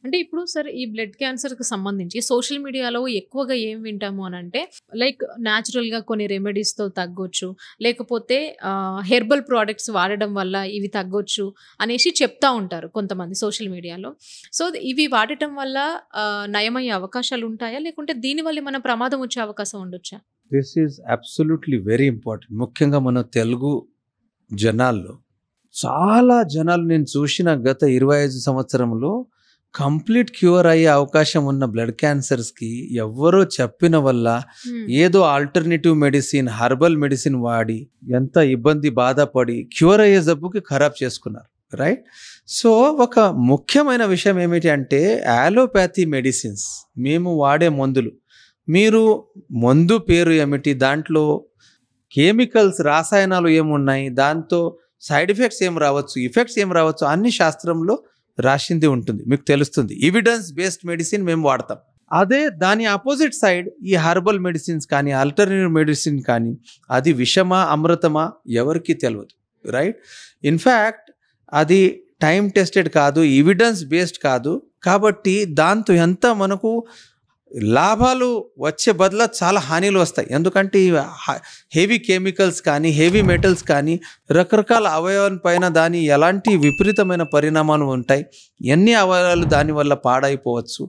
అంటే ఇప్పుడు సరే ఈ బ్లడ్ క్యాన్సర్‌కి సంబంధించి సోషల్ మీడియాలో ఎక్కువగా ఏం వింటాము అనంటే లైక్ న్యాచురల్‌గా కొన్ని రెమెడీస్‌తో తగ్గొచ్చు. లేకపోతే హెర్బల్ ప్రొడక్ట్స్ వాడడం వల్ల ఇవి తగ్గొచ్చు అనేసి చెప్తా ఉంటారు కొంతమంది సోషల్ మీడియాలో. సో, ఇవి వాడటం వల్ల నయమయ్యే అవకాశాలుంటాయా? లేకుంటే దీనివల్ల ఏమన్నా ప్రమాదం వచ్చే అవకాశం ఉండొచ్చా? This is absolutely very important. ముఖ్యంగా మన తెలుగు జనాల్లో చాలా జనాలు నేను చూసిన గత 25 సంవత్సరంలో కంప్లీట్ క్యూర్ అయ్యే అవకాశం ఉన్న బ్లడ్ క్యాన్సర్స్‌కి ఎవ్వరో చెప్పిన వల్ల హ్మ్. ఏదో ఆల్టర్‌నేటివ్ మెడిసిన్, హెర్బల్ మెడిసిన్ వాడి ఎంత ఇబ్బంది బాధపడి క్యూర్ అయ్యే జబ్బుకి ఖరాబ్ చేసుకున్నారు. రైట్? సో, ఒక ముఖ్యమైన విషయం ఏమిటి అంటే అలోపతి మెడిసిన్స్ మేము వాడే మందులు. మీరు మందు పేరు ఏమిటి? దాంట్లో కెమికల్స్ రసాయనాలు ఏమున్నాయి? దాంతో సైడ్ ఎఫెక్ట్స్ ఏం రావచ్చు? ఎఫెక్ట్స్ ఏం రావచ్చు? అన్ని శాస్త్రంలో రాసింది ఉంటుంది. మీకు తెలుస్తుంది. ఎవిడెన్స్ బేస్డ్ మెడిసిన్ మేము వాడతాం. అదే దాని అపోజిట్ సైడ్ ఈ హెర్బల్ మెడిసిన్స్ కానీ, ఆల్టర్నేటివ్ మెడిసిన్ కానీ అది విషమా, అమృతమా ఎవరికీ తెలవదు. రైట్? ఇన్‌ఫాక్ట్ అది టైమ్ టెస్టెడ్ కాదు, ఎవిడెన్స్ బేస్డ్ కాదు. కాబట్టి దాంతో ఎంత మనకు లాభాలు వచ్చే బదులు చాలా హానిలు వస్తాయి. ఎందుకంటే ఈ హెవీ కెమికల్స్ కానీ, హెవీ మెటల్స్ కానీ రకరకాల అవయవం పైన దాని ఎలాంటి విపరీతమైన పరిణామాలు ఉంటాయి. ఎన్ని అవయవాలు దానివల్ల పాడైపోవచ్చు.